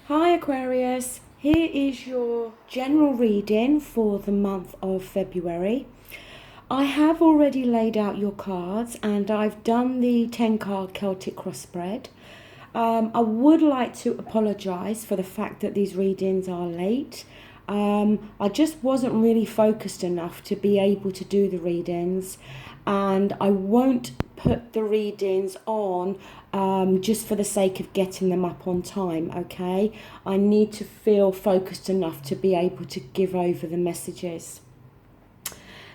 Hi Aquarius, here is your general reading for the month of February. I have already laid out your cards and I've done the 10 card Celtic cross spread. I would like to apologise for the fact that these readings are late. I just wasn't really focused enough to be able to do the readings, and I won't put the readings on just for the sake of getting them up on time, okay? I need to feel focused enough to be able to give over the messages.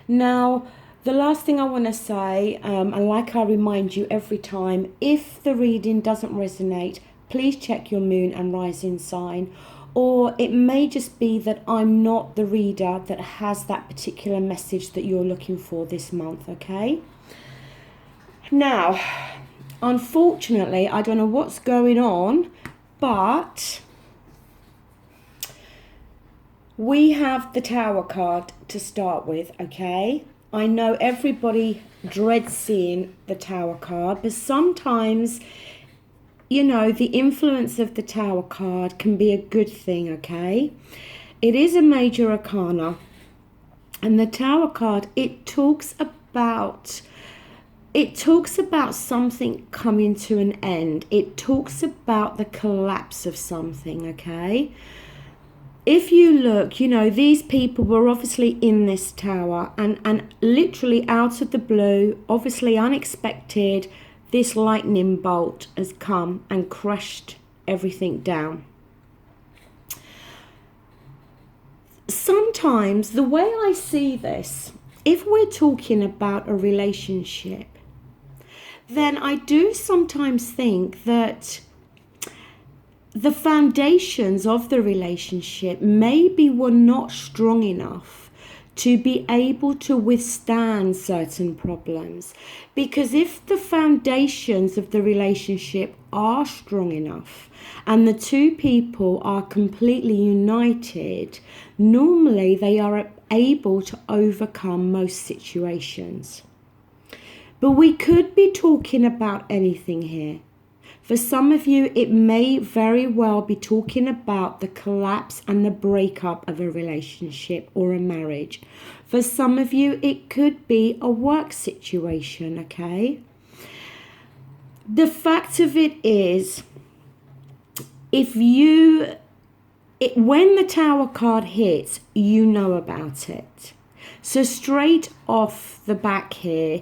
Now, the last thing I want to say, and like I remind you every time, if the reading doesn't resonate, please check your moon and rising sign, or it may just be that I'm not the reader that has that particular message that you're looking for this month, okay? Now, unfortunately, I don't know what's going on, but we have the Tower card to start with, okay? I know everybody dreads seeing the Tower card, but sometimes, you know, the influence of the Tower card can be a good thing, okay? It is a major arcana, and the Tower card, it talks about something coming to an end. It talks about the collapse of something, okay? If you look, you know, these people were obviously in this tower and literally out of the blue, obviously unexpected, this lightning bolt has come and crushed everything down. Sometimes the way I see this, if we're talking about a relationship, then I do sometimes think that the foundations of the relationship maybe were not strong enough to be able to withstand certain problems. Because if the foundations of the relationship are strong enough and the two people are completely united, normally they are able to overcome most situations. But we could be talking about anything here. For some of you, it may very well be talking about the collapse and the breakup of a relationship or a marriage. For some of you, it could be a work situation, okay? The fact of it is, when the Tower card hits, you know about it. So straight off the back here,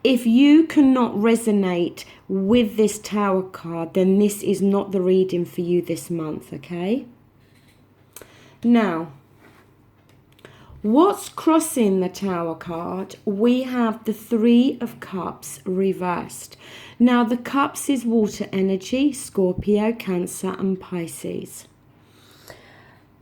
if you cannot resonate with this Tower card, then this is not the reading for you this month, okay? Now, what's crossing the Tower card? We have the Three of Cups reversed. Now, the Cups is water energy, Scorpio, Cancer, and Pisces.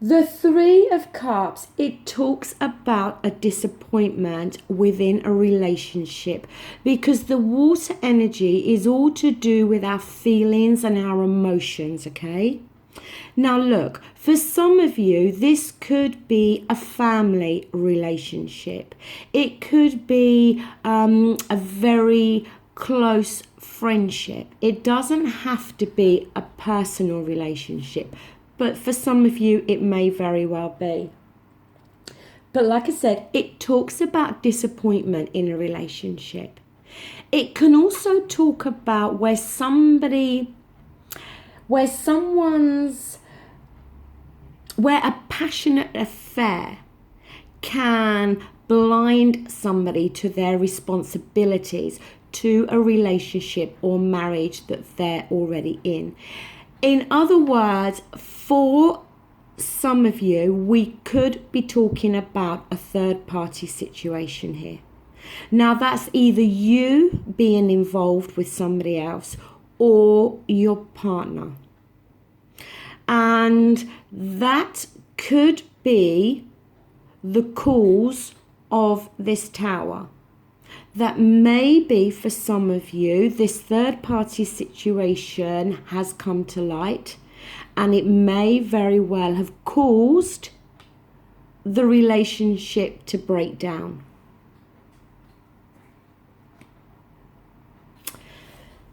The Three of Cups, it talks about a disappointment within a relationship, because the water energy is all to do with our feelings and our emotions, okay? Now look, for some of you, this could be a family relationship. It could be a very close friendship. It doesn't have to be a personal relationship. But for some of you, it may very well be. But like I said, it talks about disappointment in a relationship. It can also talk about where a passionate affair can blind somebody to their responsibilities to a relationship or marriage that they're already in. In other words, for some of you, we could be talking about a third-party situation here. Now, that's either you being involved with somebody else or your partner. And that could be the cause of this Tower. That maybe for some of you, this third-party situation has come to light, and it may very well have caused the relationship to break down.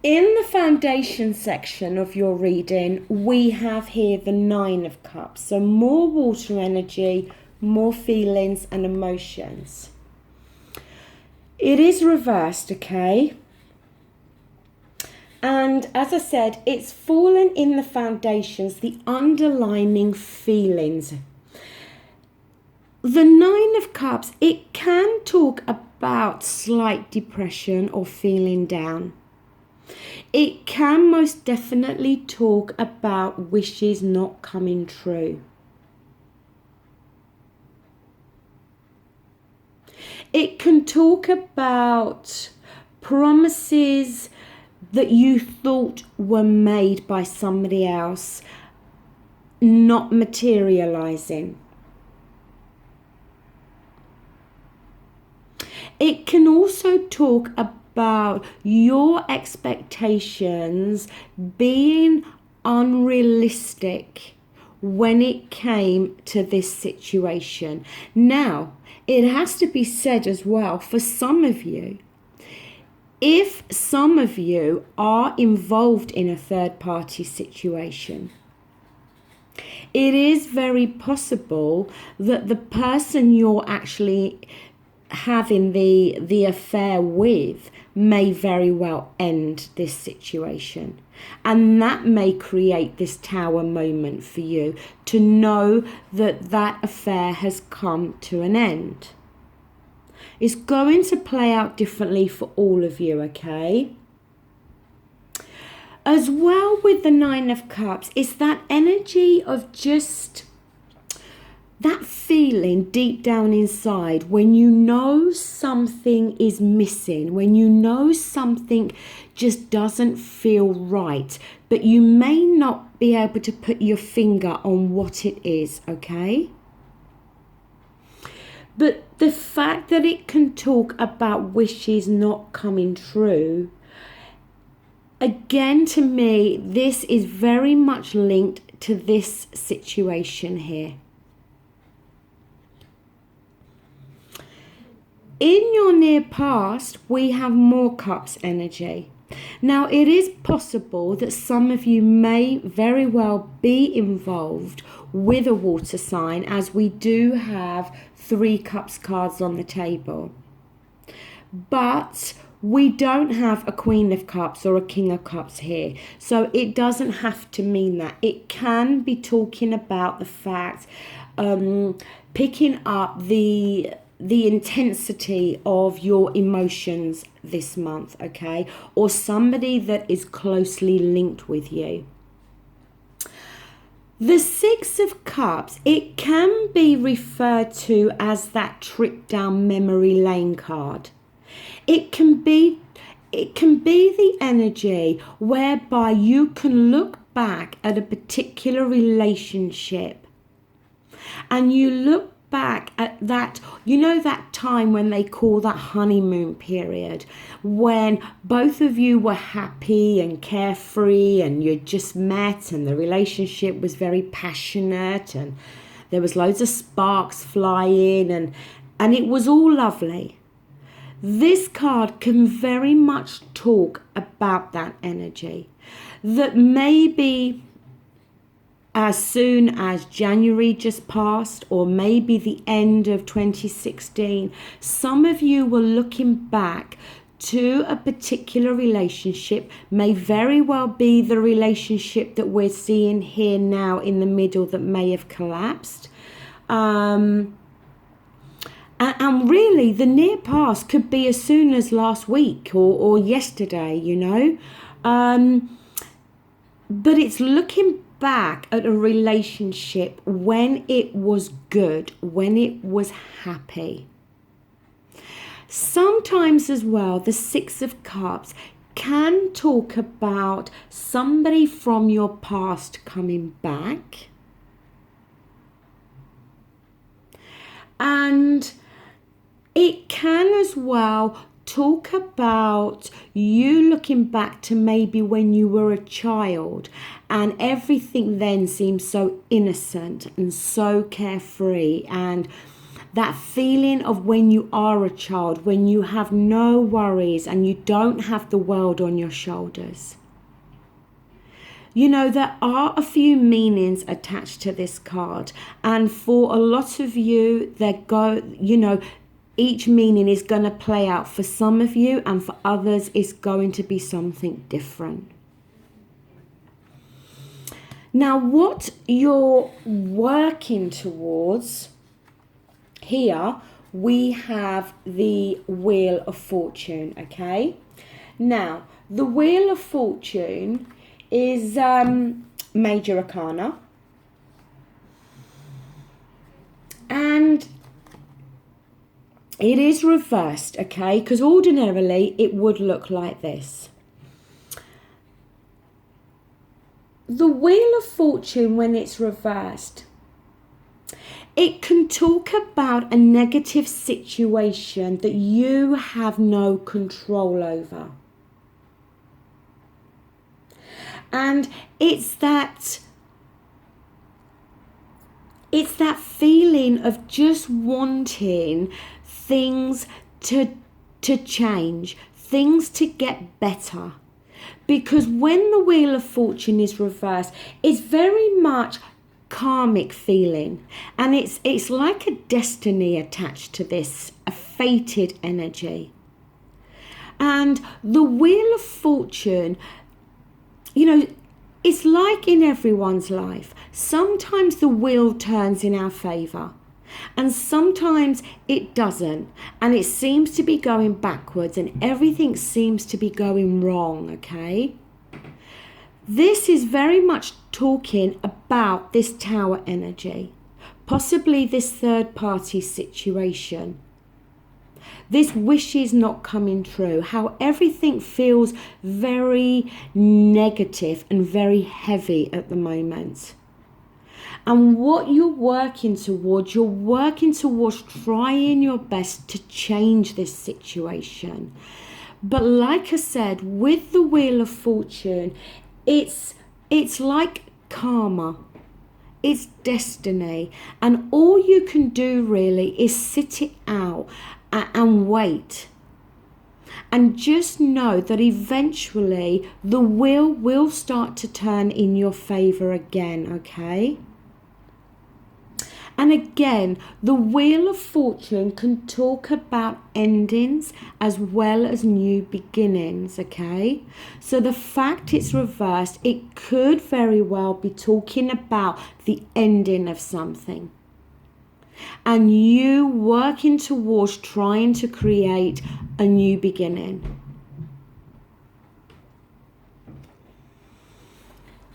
In the foundation section of your reading, we have here the Nine of Cups. So more water energy, more feelings and emotions. It is reversed, okay? And as I said, it's fallen in the foundations, the underlining feelings. The Nine of Cups, it can talk about slight depression or feeling down. It can most definitely talk about wishes not coming true. It can talk about promises that you thought were made by somebody else not materializing. It can also talk about your expectations being unrealistic when it came to this situation. Now, it has to be said as well, for some of you, if some of you are involved in a third-party situation, it is very possible that the person you're actually having the affair with may very well end this situation, and that may create this tower moment for you to know that that affair has come to an end. It's going to play out differently for all of you, okay? As well with the Nine of Cups, it's that energy of just that feeling deep down inside when you know something is missing, when you know something just doesn't feel right, but you may not be able to put your finger on what it is, okay? But the fact that it can talk about wishes not coming true, again, to me, this is very much linked to this situation here. In your near past, we have more cups energy. Now, it is possible that some of you may very well be involved with a water sign, as we do have 3 cups cards on the table. But we don't have a Queen of Cups or a King of Cups here. So it doesn't have to mean that. It can be talking about the fact, picking up the intensity of your emotions this month, okay? Or somebody that is closely linked with you. The Six of Cups, it can be referred to as that trip down memory lane card. It can be the energy whereby you can look back at a particular relationship and you look back at that, you know, that time when they call that honeymoon period, when both of you were happy and carefree and you just met and the relationship was very passionate and there was loads of sparks flying and it was all lovely. This card can very much talk about that energy, that maybe as soon as January just passed, or maybe the end of 2016, some of you were looking back to a particular relationship, may very well be the relationship that we're seeing here now in the middle that may have collapsed. And really, the near past could be as soon as last week or yesterday, you know. But it's looking back at a relationship when it was good, when it was happy. Sometimes as well, the Six of Cups can talk about somebody from your past coming back. And it can as well talk about you looking back to maybe when you were a child and everything then seemed so innocent and so carefree, and that feeling of when you are a child, when you have no worries and you don't have the world on your shoulders. You know, there are a few meanings attached to this card, and for a lot of you, each meaning is going to play out for some of you, and for others, it's going to be something different. Now, what you're working towards here, we have the Wheel of Fortune, okay? Now, the Wheel of Fortune is Major Arcana. And it is reversed, okay? Because ordinarily it would look like this. The Wheel of Fortune, when it's reversed, it can talk about a negative situation that you have no control over. And it's that feeling of just wanting things to change, things to get better. Because when the Wheel of Fortune is reversed, it's very much karmic feeling, and it's like a destiny attached to this, a fated energy. And the Wheel of Fortune, you know, it's like in everyone's life. Sometimes the wheel turns in our favour, and sometimes it doesn't, and it seems to be going backwards, and everything seems to be going wrong, okay? This is very much talking about this Tower energy, possibly this third party situation. This wish is not coming true, how everything feels very negative and very heavy at the moment. And what you're working towards trying your best to change this situation. But like I said, with the Wheel of Fortune, it's like karma. It's destiny. And all you can do really is sit it out and wait. And just know that eventually the wheel will start to turn in your favour again, okay? And again, the Wheel of Fortune can talk about endings as well as new beginnings, okay? So the fact it's reversed, it could very well be talking about the ending of something. And you working towards trying to create a new beginning.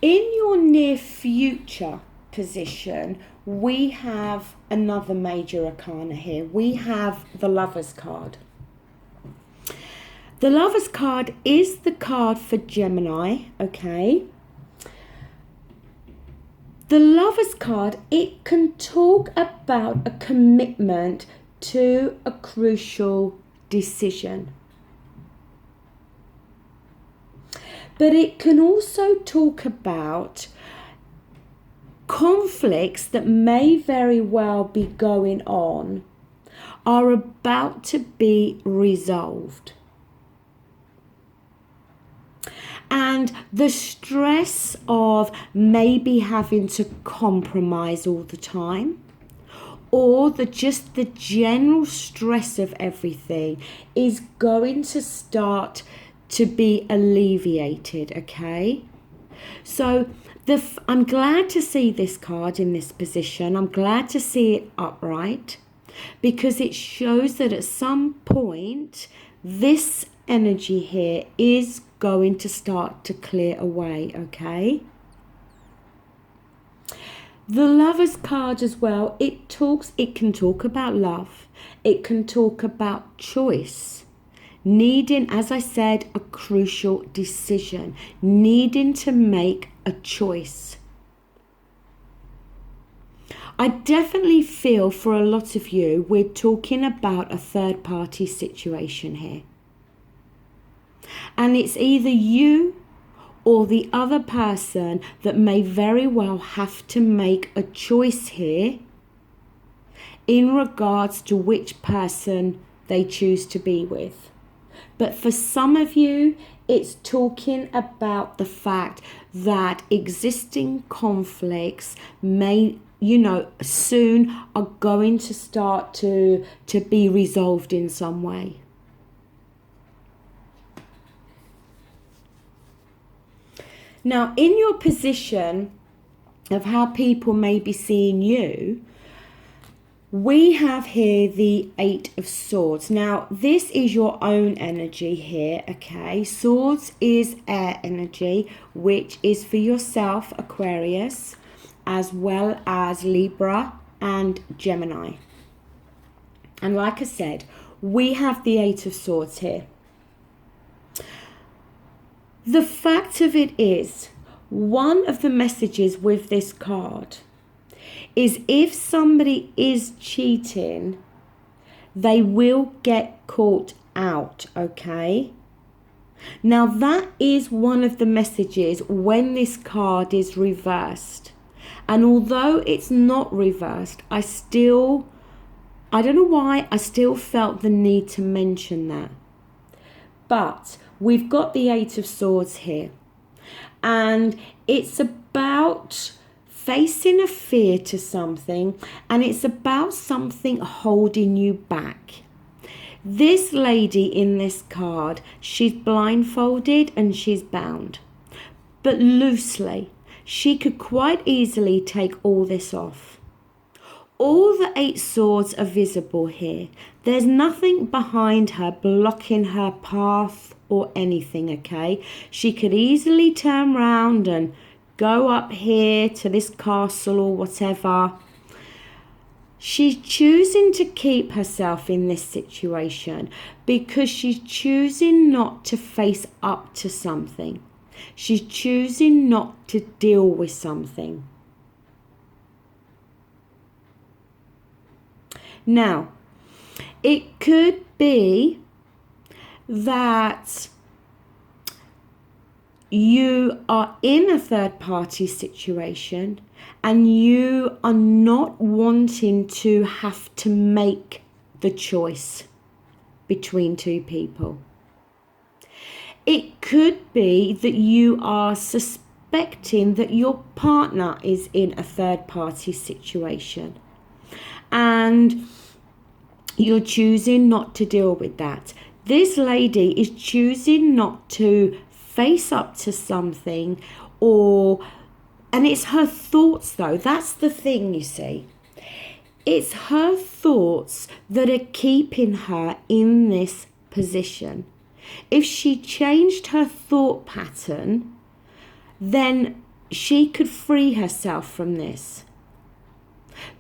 In your near future position, we have another major arcana here. We have the Lover's card. The Lover's card is the card for Gemini, okay? The Lover's card, it can talk about a commitment to a crucial decision. But it can also talk about conflicts that may very well be going on are about to be resolved. And the stress of maybe having to compromise all the time, or just the general stress of everything is going to start to be alleviated, okay? So I'm glad to see this card in this position. I'm glad to see it upright, because it shows that at some point this energy here is going to start to clear away, okay? The Lover's card as well, it can talk about love. It can talk about choice. Needing, as I said, a crucial decision. Needing to make a choice. I definitely feel for a lot of you, we're talking about a third party situation here. And it's either you or the other person that may very well have to make a choice here in regards to which person they choose to be with. But for some of you, it's talking about the fact that existing conflicts may, soon are going to start to be resolved in some way. Now, in your position of how people may be seeing you, we have here the Eight of Swords. Now, this is your own energy here, okay? Swords is air energy, which is for yourself, Aquarius, as well as Libra and Gemini. And like I said, we have the Eight of Swords here. The fact of it is, one of the messages with this card is if somebody is cheating, they will get caught out, okay? Now that is one of the messages when this card is reversed. And although it's not reversed, I don't know why, I still felt the need to mention that. But we've got the Eight of Swords here. And it's about facing a fear to something, and it's about something holding you back. This lady in this card, she's blindfolded and she's bound, but loosely. She could quite easily take all this off. All the Eight Swords are visible here. There's nothing behind her blocking her path or anything, okay? She could easily turn round and go up here to this castle or whatever. She's choosing to keep herself in this situation because she's choosing not to face up to something. She's choosing not to deal with something. Now, it could be that you are in a third party situation and you are not wanting to have to make the choice between two people. It could be that you are suspecting that your partner is in a third party situation and you're choosing not to deal with that. This lady is choosing not to face up to something, and it's her thoughts though. That's the thing, you see. It's her thoughts that are keeping her in this position. If she changed her thought pattern, then she could free herself from this.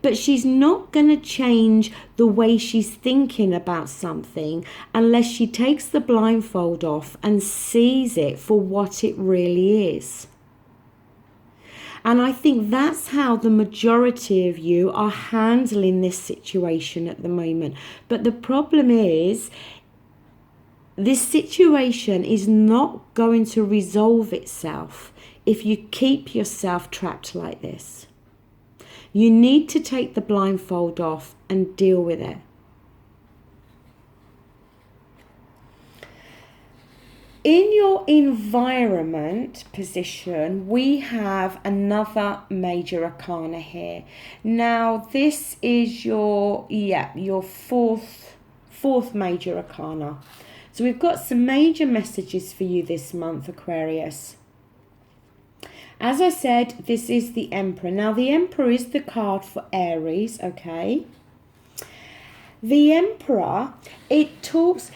But she's not going to change the way she's thinking about something unless she takes the blindfold off and sees it for what it really is. And I think that's how the majority of you are handling this situation at the moment. But the problem is, this situation is not going to resolve itself if you keep yourself trapped like this. You need to take the blindfold off and deal with it. In your environment position, we have another major arcana here. Now, this is your fourth major arcana. So we've got some major messages for you this month, Aquarius. As I said, this is the Emperor. Now, the Emperor is the card for Aries, okay? The Emperor, it talks,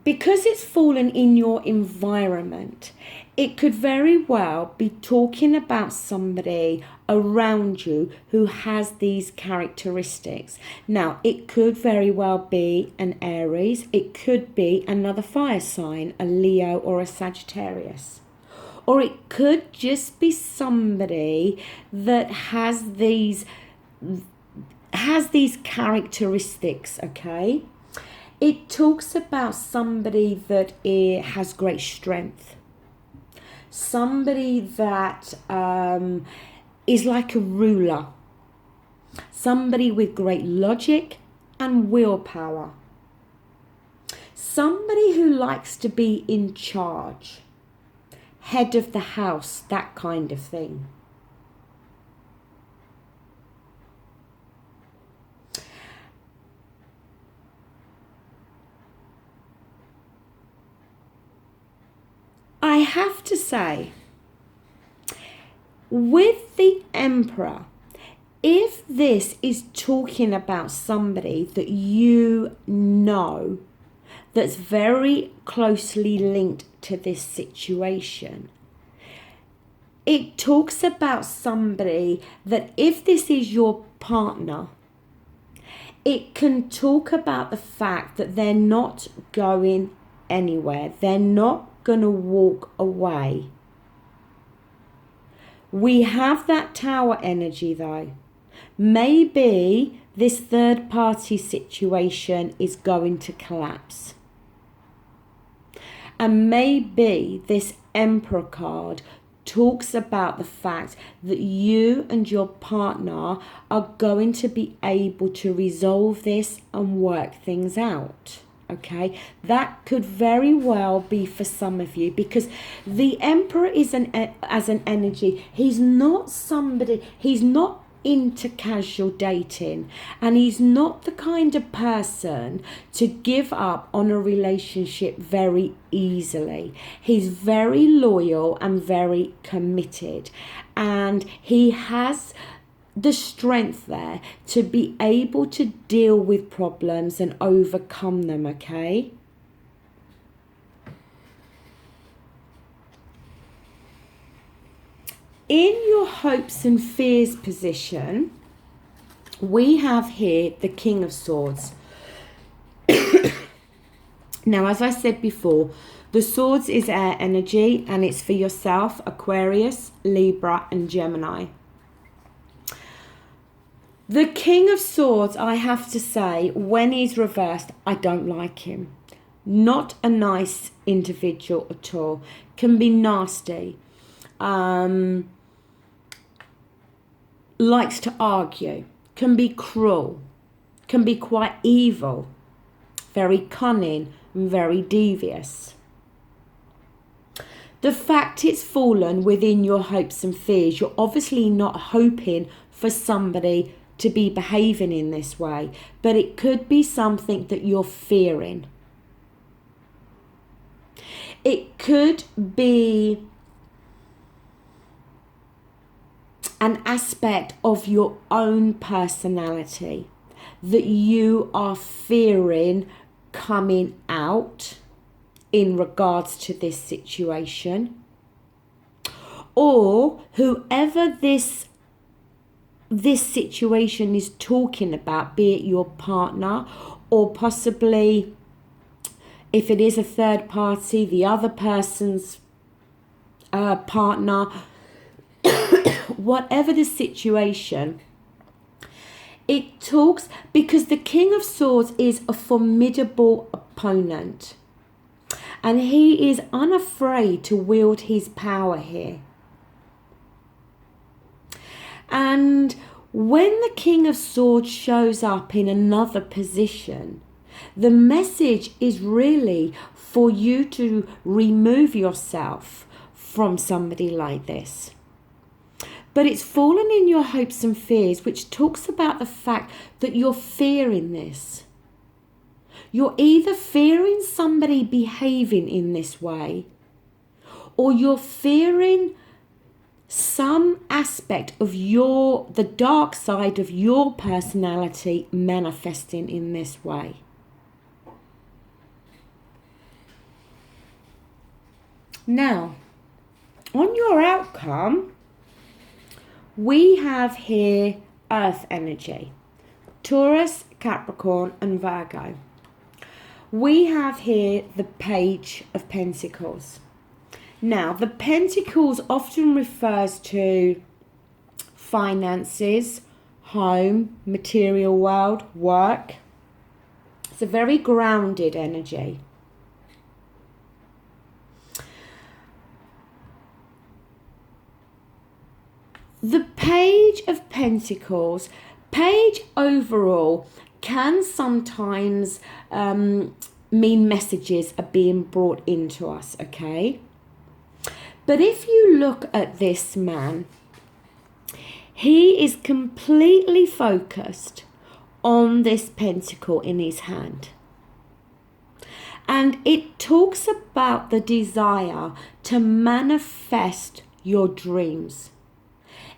because it's fallen in your environment, it could very well be talking about somebody around you who has these characteristics. Now, it could very well be an Aries. It could be another fire sign, a Leo or a Sagittarius. Or it could just be somebody that has these characteristics, okay? It talks about somebody that has great strength. Somebody that is like a ruler. somebody with great logic and willpower, somebody who likes to be in charge, head of the house, that kind of thing. I have to say, with the Emperor, if this is talking about somebody that you know that's very closely linked to this situation, it talks about somebody that if this is your partner, it can talk about the fact that they're not going anywhere. They're not going to walk away. We have that Tower energy though. Maybe this third party situation is going to collapse. And maybe this Emperor card talks about the fact that you and your partner are going to be able to resolve this and work things out. Okay, that could very well be for some of you, because the Emperor is as an energy. He's not somebody, he's not into casual dating, and he's not the kind of person to give up on a relationship very easily. He's very loyal and very committed, and he has the strength there to be able to deal with problems and overcome them, okay? In your hopes and fears position, we have here the King of Swords. Now, as I said before, the Swords is air energy, and it's for yourself, Aquarius, Libra and Gemini. The King of Swords, I have to say, when he's reversed, I don't like him. Not a nice individual at all. Can be nasty. Likes to argue. Can be cruel. Can be quite evil. Very cunning and very devious. The fact it's fallen within your hopes and fears, you're obviously not hoping for somebody to be behaving in this way, but it could be something that you're fearing. It could be an aspect of your own personality that you are fearing coming out in regards to this situation, or whoever this situation is talking about, be it your partner, or possibly, if it is a third party, the other person's partner, whatever the situation, it talks, because the King of Swords is a formidable opponent, and he is unafraid to wield his power here. And when the King of Swords shows up in another position, the message is really for you to remove yourself from somebody like this. But it's fallen in your hopes and fears, which talks about the fact that you're fearing this. You're either fearing somebody behaving in this way, or you're fearing some aspect of the dark side of your personality manifesting in this way. Now, on your outcome, we have here Earth energy, Taurus, Capricorn and Virgo. We have here the Page of Pentacles. Now, the Pentacles often refers to finances, home, material world, work. It's a very grounded energy. The Page of Pentacles Page overall can sometimes mean messages are being brought into us, okay? But if you look at this man, he is completely focused on this pentacle in his hand. And it talks about the desire to manifest your dreams.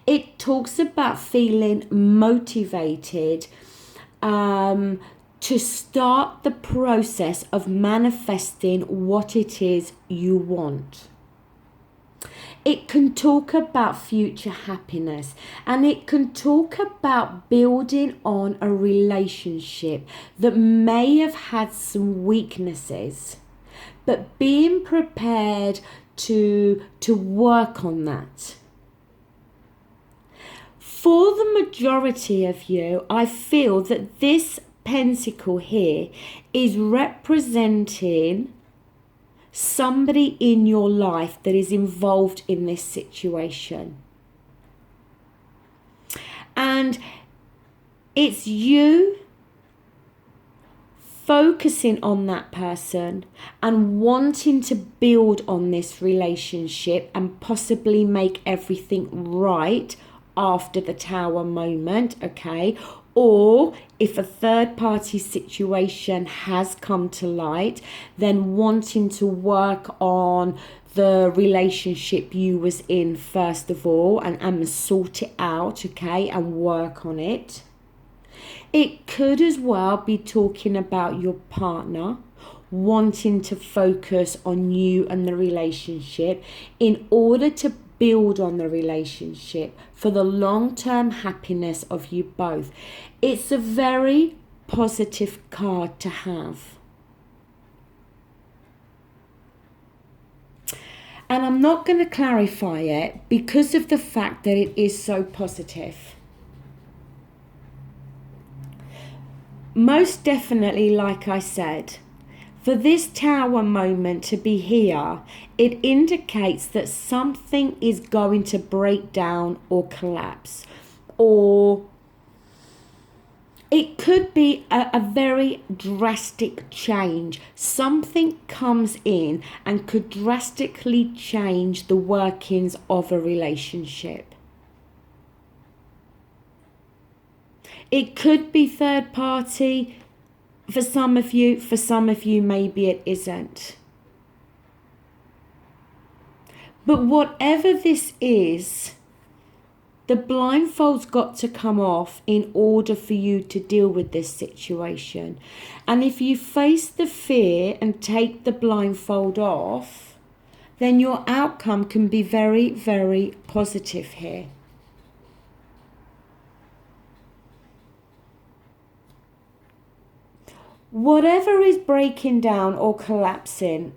It talks about feeling motivated to start the process of manifesting what it is you want. It can talk about future happiness, and it can talk about building on a relationship that may have had some weaknesses, but being prepared to work on that. For the majority of you, I feel that this pentacle here is representing somebody in your life that is involved in this situation. And it's you focusing on that person and wanting to build on this relationship and possibly make everything right after the Tower moment, okay? Or if a third party situation has come to light, then wanting to work on the relationship you was in first of all and sort it out, okay, and work on it. It could as well be talking about your partner wanting to focus on you and the relationship in order to build on the relationship for the long-term happiness of you both. It's a very positive card to have. And I'm not going to clarify it because of the fact that it is so positive. Most definitely, like I said, for this Tower moment to be here, it indicates that something is going to break down or collapse. Or it could be a very drastic change. Something comes in and could drastically change the workings of a relationship. It could be third party. For some of you, maybe it isn't. But whatever this is, the blindfold's got to come off in order for you to deal with this situation. And if you face the fear and take the blindfold off, then your outcome can be very, very positive here. Whatever is breaking down or collapsing,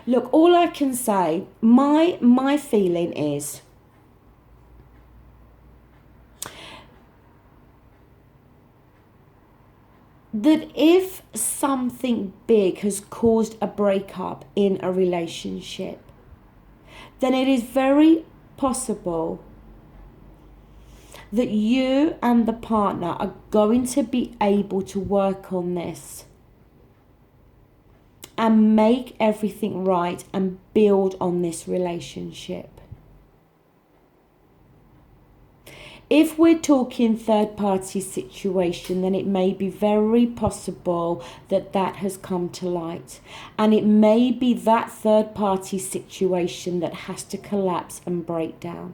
look, all I can say, my feeling is that if something big has caused a breakup in a relationship, then it is very possible that you and the partner are going to be able to work on this and make everything right and build on this relationship. If we're talking third party situation, then it may be very possible that that has come to light. And it may be that third party situation that has to collapse and break down.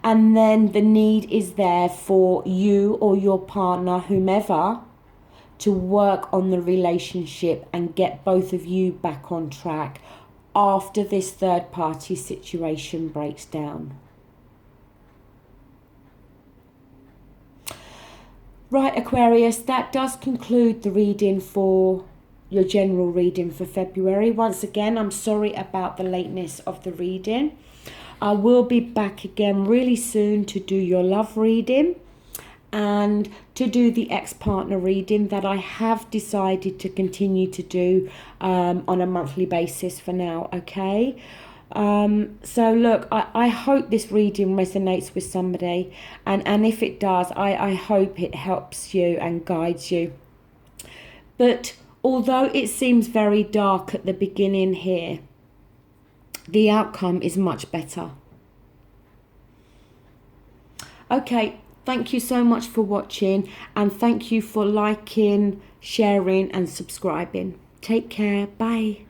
And then the need is there for you or your partner, whomever, to work on the relationship and get both of you back on track after this third party situation breaks down. Right, Aquarius, that does conclude the reading for your general reading for February. Once again, I'm sorry about the lateness of the reading. I will be back again really soon to do your love reading. and to do the ex-partner reading that I have decided to continue to do on a monthly basis for now, okay? So look, I hope this reading resonates with somebody, and if it does, I hope it helps you and guides you. But although it seems very dark at the beginning here, the outcome is much better. Okay, thank you so much for watching, and thank you for liking, sharing and subscribing. Take care. Bye.